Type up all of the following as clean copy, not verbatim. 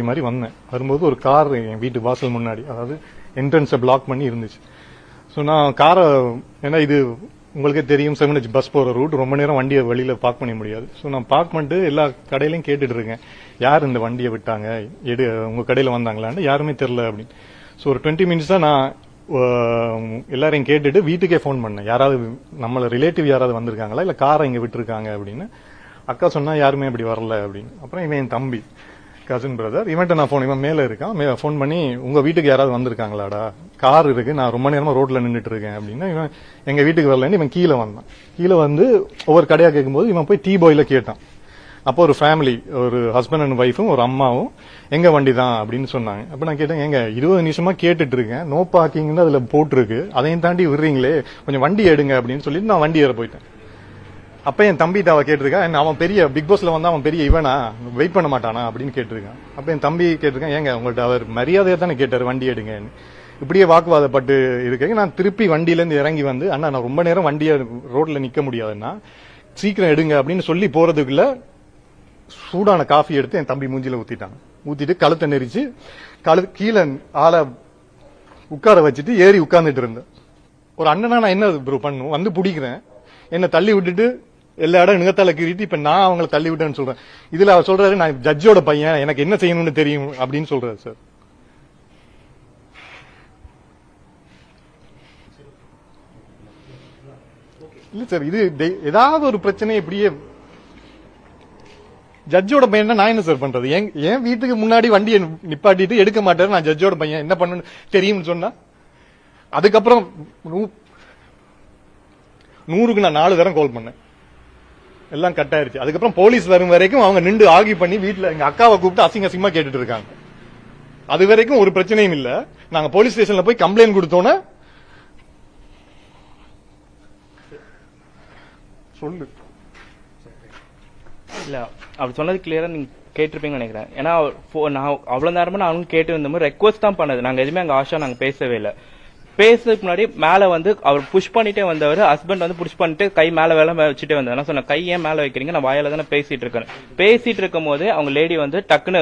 மாதிரி வந்தேன். வரும்போது ஒரு கார் என் வீட்டு வாசல் முன்னாடி, அதாவது என்ட்ரன்ஸை பிளாக் பண்ணி இருந்துச்சு. ஸோ நான் காரை, ஏன்னா இது உங்களுக்கே தெரியும் 7H பஸ் போகிற ரூட், ரொம்ப நேரம் வண்டியை வெளியில் பார்க் பண்ண முடியாது. ஸோ நான் பார்க் பண்ணிட்டு எல்லா கடையிலையும் கேட்டுட்டு இருக்கேன், யார் இந்த வண்டியை விட்டாங்க, உங்கள் கடையில் வந்தாங்களான்னு. யாருமே தெரில அப்படின்னு. ஸோ ஒரு 20 மினிட்ஸாக நான் எல்லாரையும் கேட்டுட்டு வீட்டுக்கே ஃபோன் பண்ணேன், யாராவது நம்மள ரிலேட்டிவ் யாராவது வந்திருக்காங்களா, இல்லை காரை இங்கே விட்டுருக்காங்க அப்படின்னு. அக்கா சொன்னா யாருமே அப்படி வரல அப்படின்னு. அப்புறம் இவன் என் தம்பி, கசின் பிரதர், இவன்ட்ட நான் போன், இவன் மேல இருக்கான், ஃபோன் பண்ணி உங்க வீட்டுக்கு யாராவது வந்திருக்காங்களாடா, கார் இருக்கு, நான் ரொம்ப நேரமா ரோட்ல நின்றுட்டு இருக்கேன் அப்படின்னா, இவன் எங்க வீட்டுக்கு வரலன்னு இவன் கீழே வந்தான். கீழே வந்து ஒவ்வொரு கடையா கேட்கும்போது இவன் போய் டீ பாய்ல கேட்டான். அப்போ ஒரு ஃபேமிலி, ஒரு ஹஸ்பண்ட் அண்ட் ஒய்ஃபும் ஒரு அம்மாவும் எங்க வண்டி தான் அப்படின்னு சொன்னாங்க. அப்ப நான் கேட்டேன், எங்க 20 நிமிஷமா கேட்டுட்டு இருக்கேன், நோ பார்க்கிங்னு அதுல போட்டிருக்கு, அதையும் தாண்டி விடுறீங்களே, கொஞ்சம் வண்டி எடுங்க அப்படின்னு சொல்லிட்டு நான் வண்டி ஏற போயிட்டேன். அப்ப என் தம்பி அவ கேட்டிருக்கான், அவன் பெரிய பிக் பாஸ்ல வந்து அவன் பெரிய இவனா, வெயிட் பண்ண மாட்டானா அப்படின்னு கேட்டிருக்கான். அப்ப என் தம்பி கேட்டிருக்கான், ஏங்க உங்கள்ட்ட அவர் மரியாதையா தானே கேட்டாரு வண்டி எடுங்கன்னு. இப்படியே வாக்குவாதப்பட்டு இருக்கேன். நான் திருப்பி வண்டியில இருந்து இறங்கி வந்து, அண்ணா நான் ரொம்ப நேரம் வண்டியை ரோட்ல நிக்க முடியாதுன்னா சீக்கிரம் எடுங்க அப்படின்னு சொல்லி போறதுக்குள்ள சூடான காஃபி எடுத்து என் தம்பி மூஞ்சில ஊத்திட்டான். ஊத்திட்டு கழுத்தை நெரிச்சு கீழே ஆளை உட்கார வச்சுட்டு ஏறி உட்கார்ந்துட்டு இருந்தேன். ஒரு அண்ணனா நான் என்ன ப்ரோ பண்ணும், வந்து பிடிக்கிறேன், என்ன தள்ளி விட்டுட்டு எல்லா இடம் நிகத்தால கீறிட்டு இப்ப நான் அவங்களை தள்ளி விட்டேன்னு சொல்றேன். இதுல அவர் சொல்றாரு, நான் ஜட்ஜோட பையன், எனக்கு என்ன செய்யணும்னு தெரியும் அப்படின்னு சொல்றாரு சார். இல்ல சார், இது ஏதாவது ஒரு பிரச்சனை இப்படியே ஜட்ஜோட பையன் நான் என்ன சார் பண்றது? என் வீட்டுக்கு முன்னாடி வண்டியை நிப்பாட்டிட்டு எடுக்க மாட்டாரு, நான் ஜட்ஜோட பையன் என்ன பண்ணணும்னு தெரியும்னு சொன்னா. அதுக்கப்புறம் 100க்கு நான் 4 தரம் கால் பண்ணேன், எல்லாம் கட் ஆயிருச்சு. அதுக்கப்புறம் போலீஸ் வரும் வரைக்கும் அவங்க நின்று ஆகி பண்ணி வீட்டுல எங்க அக்காவை கூப்பிட்டு அசிங்க அசிங்கமா கேட்டுட்டு இருக்காங்க. அது வரைக்கும் ஒரு பிரச்சனையும் இல்ல. நாங்க போலீஸ் ஸ்டேஷன்ல போய் கம்ப்ளைண்ட் கொடுத்தோன்னே சொல்லு இல்ல அப்படி சொன்னது கிளியரா நீங்க கேட்டிருப்பீங்கன்னு நினைக்கிறேன். ஏன்னா நான் அவ்வளவு நேரமா நான் அவங்க கேட்டு இருந்த மாதிரி ரெக்வஸ்ட் தான் பண்ணது. நாங்க எதுவுமே அங்க ஆஷா நாங்க பேசவே இல்லை. பேசுறதுக்கு முன்னாடி மேல வந்து அவர் புஷ் பண்ணிட்டே வந்தவர், ஹஸ்பண்ட் வந்து புஷ் பண்ணிட்டு கை மேல வேலை வச்சுட்டே வந்தார். நான் சொன்னேன், கை ஏன் மேல வைக்கிறீங்க, நான் வாயால தானே பேசிட்டு இருக்கேன். பேசிட்டு இருக்கும் போது அவங்க லேடி வந்து டக்குன்னு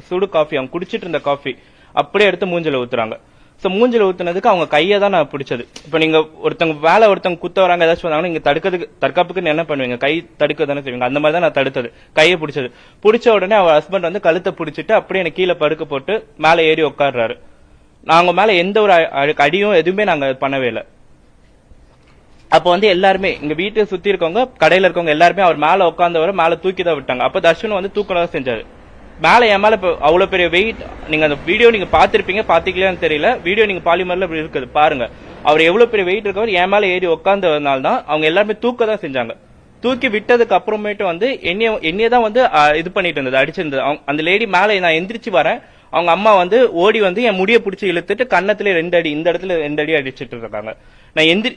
சுடு காஃபி, அவங்க குடிச்சிட்டு இருந்த காஃபி அப்படியே எடுத்து மூஞ்சில ஊத்துறாங்க. சோ மூஞ்சில ஊத்துனதுக்கு அவங்க கையை தான் நான் பிடிச்சது. இப்ப நீங்க ஒருத்தவங்க குத்த வராங்க ஏதாச்சும் வந்தாங்கன்னா நீங்க தற்காப்புக்கு என்ன பண்ணுவீங்க, கை தடுக்க தானே செய்வீங்க. அந்த மாதிரி தான் நான் தடுத்தது, கையை பிடிச்சது. பிடிச்ச உடனே அவர் ஹஸ்பண்ட் வந்து கழுத்தை பிடிச்சிட்டு அப்படியே எனக்கு கீழே படுக்க போட்டு மேல ஏறி உட்காடுறாரு. நாங்க மேல எந்த ஒரு அடியும் எதுவுமே நாங்க பண்ணவே இல்லை. அப்ப வந்து எல்லாருமே இங்க வீட்டை சுத்தி இருக்கவங்க, கடையில இருக்கவங்க எல்லாருமே அவர் மேல உட்கார்ந்தவரை மேல தூக்கி தான் விட்டாங்க. அப்ப தர்ஷன் வந்து தூக்கலாம் செஞ்சாரு. மேல என் மேல அவ்வளவு பெரிய வெயிட், நீங்க அந்த வீடியோ நீங்க பாத்திருப்பீங்க, பாத்தீங்களான்னு தெரியல, வீடியோ நீங்க பாலிமர்ல இருக்குது பாருங்க. அவர் எவ்வளவு பெரிய வெயிட் இருக்கவர் என் மேல ஏறி உட்கார்ந்ததுனால தான் அவங்க எல்லாருமே தூக்க தான் செஞ்சாங்க. தூக்கி விட்டதுக்கு அப்புறமேட்டு வந்து என்னையதான் வந்து இது பண்ணிட்டு இருந்தது, அடிச்சிருந்தது. அந்த லேடி மேல நான் எந்திரிச்சு வரேன், அவங்க அம்மா வந்து ஓடி வந்து என் முடிய பிடிச்சி இழுத்துட்டு கன்னத்துல 2 அடி, இந்த இடத்துல 2 அடி அடிச்சிட்டு இருக்காங்க.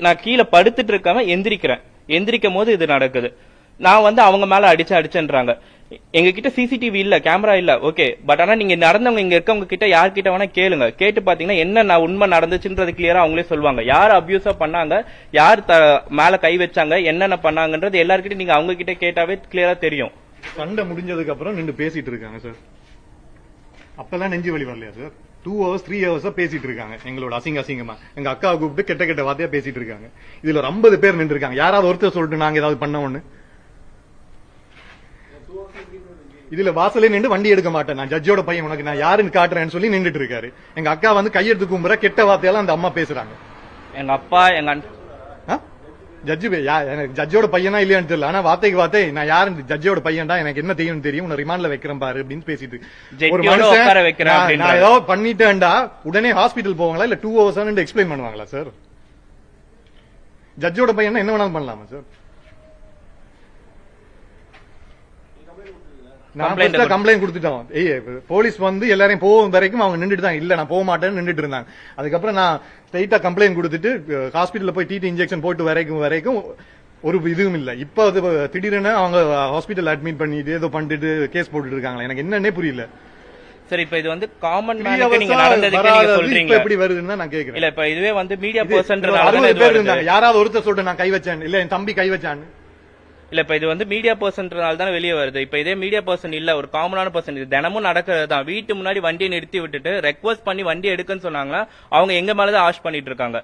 நான் கீழே படுத்துட்டு இருக்காம எந்திரிக்கும் போது இது நடக்குது. நான் வந்து அவங்க மேல அடிச்சேன்றாங்க. எங்க கிட்ட சிசிடிவி இல்ல, கேமரா இல்ல, ஓகே. பட் ஆனா நீங்க நடந்தவங்க இங்க இருக்கவங்க கிட்ட யார்கிட்ட வேணா கேளுங்க. கேட்டு பாத்தீங்கன்னா என்ன உண்மை நடந்துச்சுன்றது கிளியரா அவங்களே சொல்லுவாங்க. யார் அபியூஸா பண்ணாங்க, யார் மேல கை வச்சாங்க, என்னென்ன பண்ணாங்கன்றது எல்லார்கிட்ட நீங்க அவங்க கிட்ட கேட்டாவே கிளியரா தெரியும். சண்டை முடிஞ்சதுக்கு அப்புறம் நின்று பேசிட்டு இருக்காங்க சார். அப்பெல்லாம் நெஞ்சு வலி வரலையா சார்? 2 hours 3 hours பேசிட்டு இருக்காங்க எங்களோட அசிங்கமா. எங்க அக்காவை கூப்பிட்டு கெட்ட வார்த்தையா பேசிட்டு இருக்காங்க. இதுல ஒரு 50 பேர் நின்று இருக்காங்க. யாராவது ஒருத்தர் சொல்லிட்டு நாங்க ஏதாவது பண்ண ஒண்ணு. இதுல வாசலே நின்று வண்டி எடுக்க மாட்டேன், நான் ஜட்ஜோட பையன், உனக்கு நான் யாருன்னு காட்டுறேன்னு சொல்லி நின்றுட்டு இருக்காரு. எங்க அக்கா வந்து கையெடுத்து கும்புற கெட்ட வார்த்தையெல்லாம் அந்த அம்மா பேசுறாங்க. எங்க அப்பா எங்க ஜட்ஜோட பையனா இல்லையான்னு தெரியல, ஆனா வார்த்தைக்கு வார்த்தை நான் யாரு ஜட்ஜோட பையன்டா, எனக்கு என்ன தெரியும், உன்னை ரிமாண்ட்ல வைக்கிறேன் பாரு அப்படின்னு பேசிட்டு ஒரு மனுஷன் நான் ஏதோ பண்ணிட்டேன்டா உடனே ஹாஸ்பிட்டல் போவாங்களா, இல்ல 2 hours எக்ஸ்பிளைன் பண்ணுவாங்களா சார்? ஜட்ஜோட பையனா என்ன வேணாலும் பண்ணலாமா சார்? கம்ப்ளைண்ட் கொடுத்துட்டோம். போலீஸ் வந்து எல்லாரையும் போகும் வரைக்கும் அவங்க நின்றுட்டு தான், இல்ல நான் போக மாட்டேன்னு நின்றுட்டு இருந்தாங்க. அதுக்கப்புறம் நான் ஸ்ட்ரைட்டா கம்ப்ளைண்ட் கொடுத்துட்டு ஹாஸ்பிட்டல்ல போய் டிடி இன்ஜெக்ஷன் போட்டு வரைக்கும் ஒரு இதுவும் இல்ல. இப்ப அது திடீர்னு அவங்க ஹாஸ்பிட்டல் அட்மிட் பண்ணிட்டு ஏதோ பண்ணிட்டு கேஸ் போட்டுட்டு இருக்காங்க. எனக்கு என்னன்னே புரியல. சரி, இப்ப இது வந்து காமன் மேனுக்கு நீங்க நடந்ததுக்கு நீங்க சொல்றீங்க, எப்படி வருதுன்னு நான் கேக்குறேன். இல்ல இப்ப இதுவே வந்து மீடியா பர்சன்ன்றதால 60 பேர் இருந்தாங்க. யாராவது ஒருத்தர் சொல்லிட்டு நான் கை வச்சேன், இல்ல என் தம்பி கை வச்சான்னு இல்ல இப்ப இது வந்து மீடியா பர்சன்றனால தானே வெளியே வருது. இப்ப இதே மீடியா பர்சன் இல்ல, ஒரு காமனான பர்சன், இது தினமும் நடக்கிறது தான். வீட்டு முன்னாடி வண்டியை நிறுத்தி விட்டுட்டு ரெக்வஸ்ட் பண்ணி வண்டி எடுக்குன்னு சொன்னாங்கன்னா அவங்க எங்க மேலதான் ஆஷ் பண்ணிட்டு இருக்காங்க.